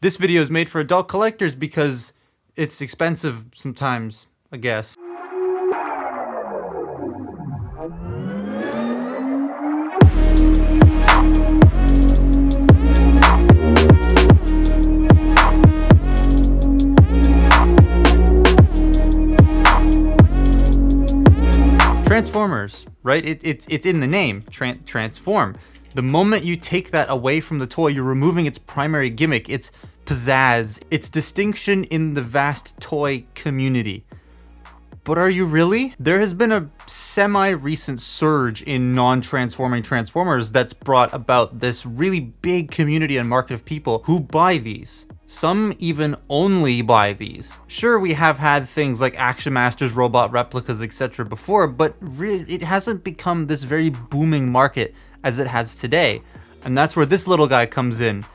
This video is made for adult collectors because it's expensive sometimes, I guess. Transformers, right? It's in the name, transform. The moment you take that away from the toy, you're removing its primary gimmick, its pizzazz, its distinction in the vast toy community. But are you really? There has been a semi-recent surge in non-transforming Transformers that's brought about this really big community and market of people who buy these. Some even only buy these. Sure, we have had things like Action Masters, robot replicas, etc. before, but it hasn't become this very booming market as it has today. And that's where this little guy comes in.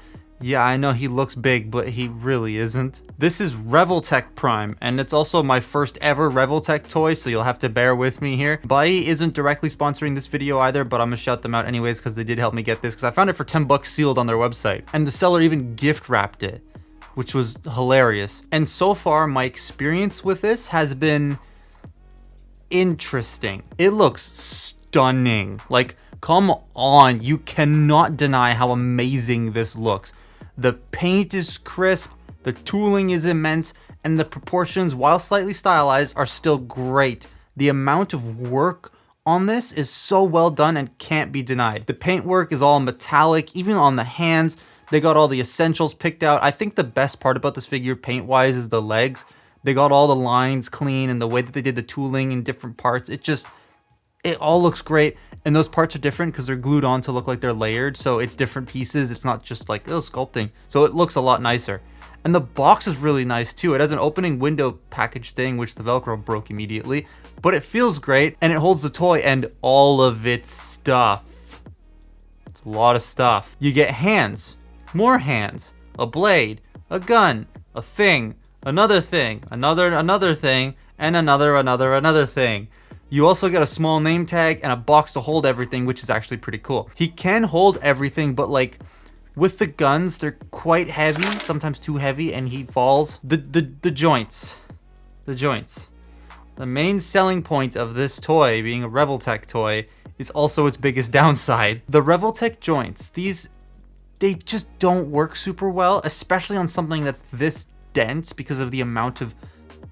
Yeah, I know he looks big, but he really isn't. This is Revoltech Prime, and it's also my first ever Revoltech toy, so you'll have to bear with me here. Bai isn't directly sponsoring this video either, but I'm gonna shout them out anyways because they did help me get this, because I found it for 10 bucks sealed on their website. And the seller even gift wrapped it, which was hilarious. And so far, my experience with this has been interesting. It looks stunning. Like, come on, you cannot deny how amazing this looks. The paint is crisp, the tooling is immense, and the proportions, while slightly stylized, are still great. The amount of work on this is so well done and can't be denied. The paintwork is all metallic, even on the hands. They got all the essentials picked out. I think the best part about this figure paint-wise is the legs. They got all the lines clean and the way that they did the tooling in different parts. It all looks great, and those parts are different because they're glued on to look like they're layered, so it's different pieces. It's not just like, oh, sculpting. So it looks a lot nicer. And the box is really nice too. It has an opening window package thing, which the Velcro broke immediately, but it feels great, and it holds the toy and all of its stuff. It's a lot of stuff. You get hands, more hands, a blade, a gun, a thing, another thing, another thing, and another thing. You also get a small name tag and a box to hold everything, which is actually pretty cool. He can hold everything, but like with the guns, they're quite heavy, sometimes too heavy, and he falls. The joints. The main selling point of this toy, being a Revoltech toy, is also its biggest downside. The Revoltech joints, they just don't work super well, especially on something that's this dense because of the amount of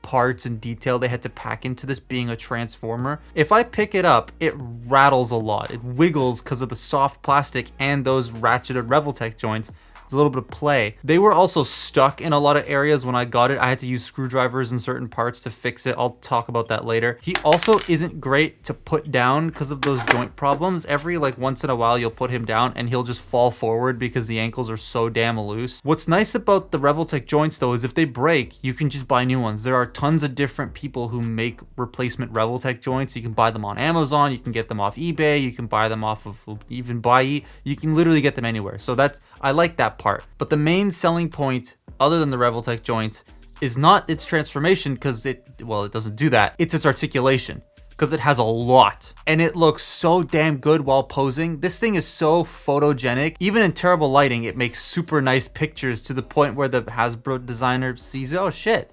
parts and detail they had to pack into this being a transformer. If I pick it up, it rattles a lot. It wiggles because of the soft plastic and those ratcheted Revoltech joints. It's a little bit of play. They were also stuck in a lot of areas when I got it. I had to use screwdrivers in certain parts to fix it. I'll talk about that later. He also isn't great to put down because of those joint problems. Every like once in a while you'll put him down and he'll just fall forward because the ankles are so damn loose. What's nice about the Revoltech joints though is if they break, you can just buy new ones. There are tons of different people who make replacement Revoltech joints. You can buy them on Amazon, you can get them off eBay, you can buy them off of even Bai. You can literally get them anywhere. So I like that part. But the main selling point, other than the Revoltech joints, is not its transformation, because it doesn't do that. It's its articulation, because it has a lot. And it looks so damn good while posing. This thing is so photogenic. Even in terrible lighting, it makes super nice pictures to the point where the Hasbro designer sees, oh shit.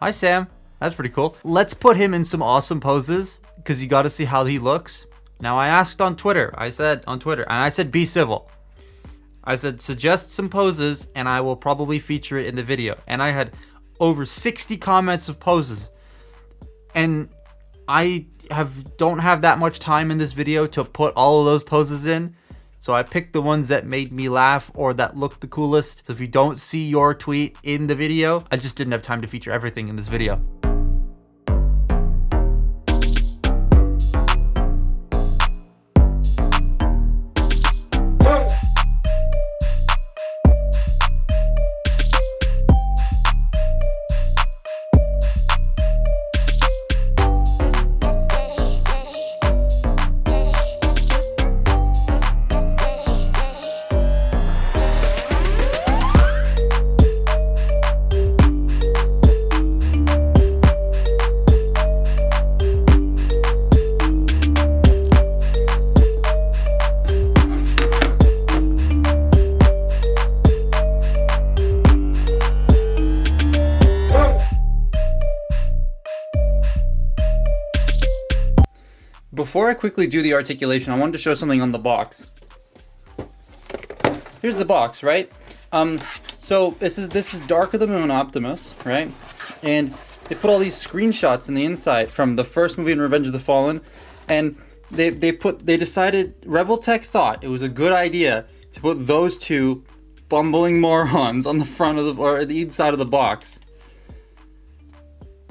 Hi Sam, that's pretty cool. Let's put him in some awesome poses, because you gotta see how he looks. Now I asked on Twitter, and I said be civil. I said, suggest some poses and I will probably feature it in the video. And I had over 60 comments of poses. And I don't have that much time in this video to put all of those poses in. So I picked the ones that made me laugh or that looked the coolest. So if you don't see your tweet in the video, I just didn't have time to feature everything in this video. before I quickly do the articulation, I wanted to show something on the box. Here's the box, right? So this is Dark of the Moon Optimus, right? And they put all these screenshots in the inside from the first movie in Revenge of the Fallen, and they decided, Revoltech thought it was a good idea to put those two bumbling morons on the front of the, or the inside of the box.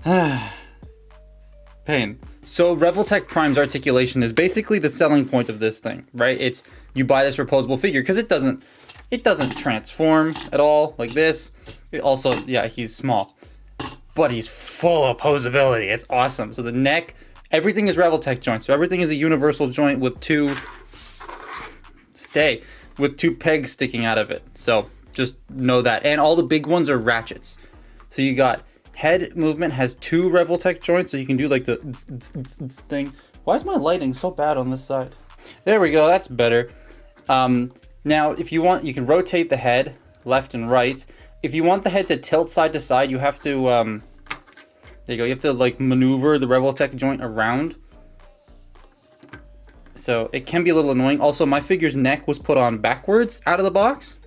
Pain. So Revoltech Prime's articulation is basically the selling point of this thing, right? It's, you buy this reposable figure because it doesn't transform at all like this. It also, yeah, he's small, but he's full of posability. It's awesome. So the neck, everything is Revoltech joint. So everything is a universal joint with two pegs sticking out of it. So just know that. And all the big ones are ratchets. So you got head movement has two Revoltech joints, so you can do like the thing. Why is my lighting so bad on this side? There we go, that's better. Now, if you want, you can rotate the head left and right. If you want the head to tilt side to side, you have to, there you go, you have to like maneuver the Revoltech joint around. So it can be a little annoying. Also, my figure's neck was put on backwards out of the box.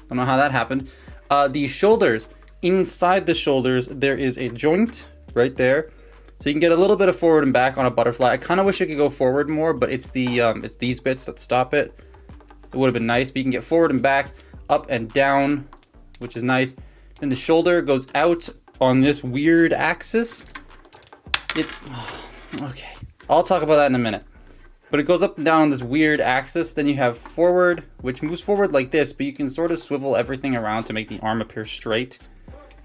Don't know how that happened. The shoulders, inside the shoulders, there is a joint right there. So you can get a little bit of forward and back on a butterfly. I kind of wish it could go forward more, but it's it's these bits that stop it. It would have been nice, but you can get forward and back, up and down, which is nice. Then the shoulder goes out on this weird axis. Okay, I'll talk about that in a minute. But it goes up and down on this weird axis. Then you have forward, which moves forward like this, but you can sort of swivel everything around to make the arm appear straight.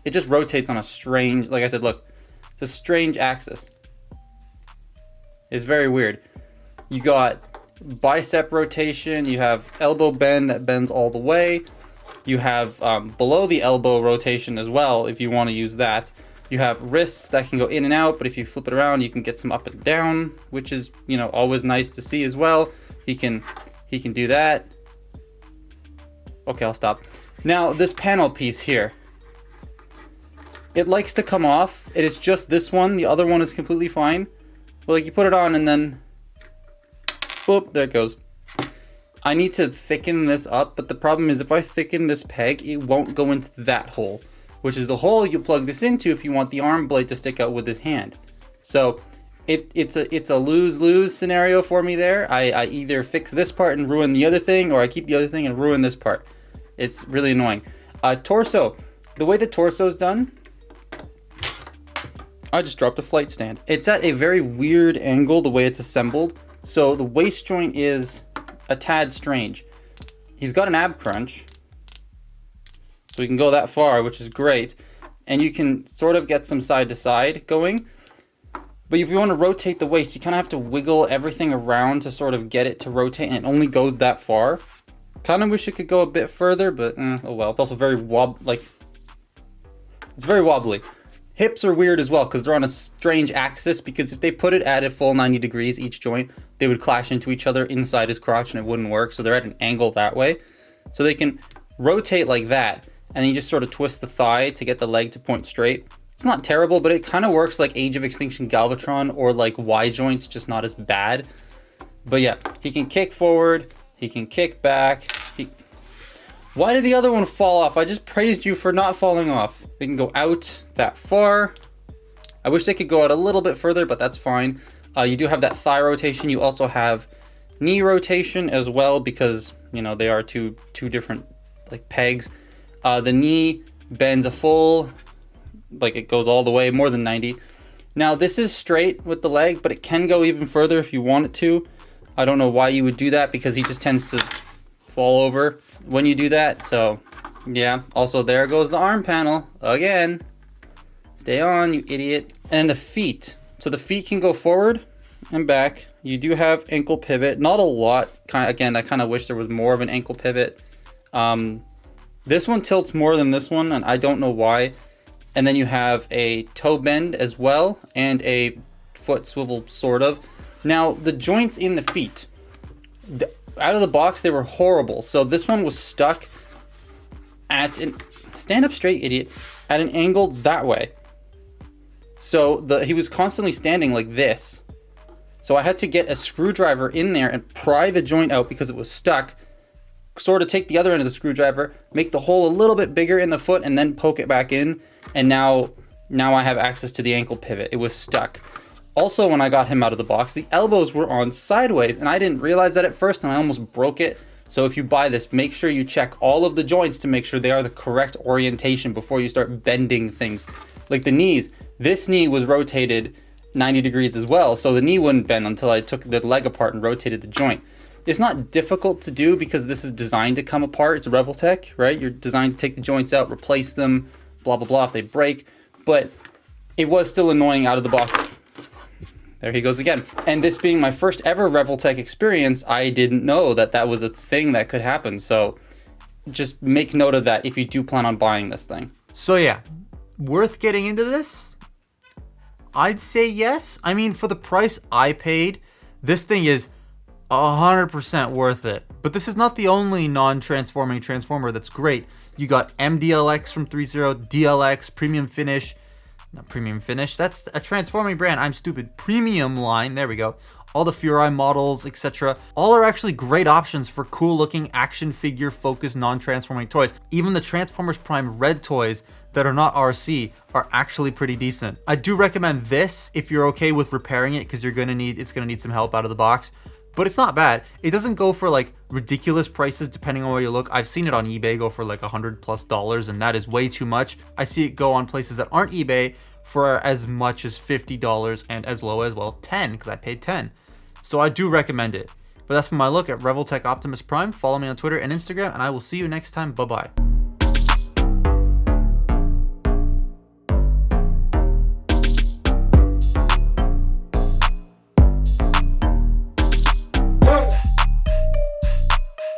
It just rotates on a strange, like I said, look, it's a strange axis. It's very weird. You got bicep rotation, you have elbow bend that bends all the way. You have below the elbow rotation as well, if you want to use that. You have wrists that can go in and out, but if you flip it around, you can get some up and down, which is, you know, always nice to see as well. He can do that. Okay, I'll stop. Now, this panel piece here, it likes to come off. It is just this one. The other one is completely fine. Well, like you put it on and then, boop, there it goes. I need to thicken this up, but the problem is if I thicken this peg, it won't go into that hole, which is the hole you plug this into if you want the arm blade to stick out with his hand. So it's a lose-lose scenario for me there. I either fix this part and ruin the other thing, or I keep the other thing and ruin this part. It's really annoying. Torso. The way the torso is done, I just dropped a flight stand. It's at a very weird angle the way it's assembled. So the waist joint is a tad strange. He's got an ab crunch, so we can go that far, which is great. And you can sort of get some side to side going. But if you want to rotate the waist, you kind of have to wiggle everything around to sort of get it to rotate, and it only goes that far. Kind of wish it could go a bit further, but oh well. It's also very it's very wobbly. Hips are weird as well because they're on a strange axis, because if they put it at a full 90 degrees each joint, they would clash into each other inside his crotch and it wouldn't work. So they're at an angle that way. So they can rotate like that, and then you just sort of twist the thigh to get the leg to point straight. It's not terrible, but it kind of works like Age of Extinction Galvatron or like Y joints, just not as bad. But yeah, he can kick forward, he can kick back. Why did the other one fall off? I just praised you for not falling off. They can go out that far. I wish they could go out a little bit further, but that's fine. You do have that thigh rotation. You also have knee rotation as well, because, you know, they are two different like pegs. The knee bends a full, like it goes all the way, more than 90. Now this is straight with the leg, but it can go even further if you want it to. I don't know why you would do that, because he just tends to fall over when you do that. So yeah, also there goes the arm panel again. Stay on, you idiot. And the feet. So the feet can go forward and back. You do have ankle pivot, not a lot. Again, I kind of wish there was more of an ankle pivot. This one tilts more than this one, and I don't know why. And then you have a toe bend as well, and a foot swivel, sort of. Now, the joints in the feet, out of the box, they were horrible. So this one was stuck at an, stand up straight, idiot, at an angle that way. So he was constantly standing like this. So I had to get a screwdriver in there and pry the joint out because it was stuck, sort of take the other end of the screwdriver, make the hole a little bit bigger in the foot, and then poke it back in. And now I have access to the ankle pivot. It was stuck. Also, when I got him out of the box, the elbows were on sideways, and I didn't realize that at first, and I almost broke it. So if you buy this, make sure you check all of the joints to make sure they are the correct orientation before you start bending things. Like the knees, this knee was rotated 90 degrees as well, so the knee wouldn't bend until I took the leg apart and rotated the joint. It's not difficult to do because this is designed to come apart. It's a Revoltech, right? You're designed to take the joints out, replace them, blah, blah, blah if they break. But it was still annoying out of the box. There he goes again. And this being my first ever Revoltech experience, I didn't know that that was a thing that could happen. So just make note of that if you do plan on buying this thing. So yeah, worth getting into this? I'd say yes. I mean, for the price I paid, this thing is 100% worth it. But this is not the only non-transforming transformer that's great. You got MDLX from 3.0, DLX, Premium Finish. Not Premium Finish, that's a transforming brand. I'm stupid. Premium line, there we go. All the Furai models, etc. All are actually great options for cool looking action figure focused non-transforming toys. Even the Transformers Prime Red toys that are not RC are actually pretty decent. I do recommend this if you're okay with repairing it because it's gonna need some help out of the box. But it's not bad. It doesn't go for like ridiculous prices depending on where you look. I've seen it on eBay go for like $100+ and that is way too much. I see it go on places that aren't eBay for as much as $50 and as low as, well, 10 because I paid 10. So I do recommend it. But that's my look at Revoltech Optimus Prime. Follow me on Twitter and Instagram and I will see you next time. Bye-bye.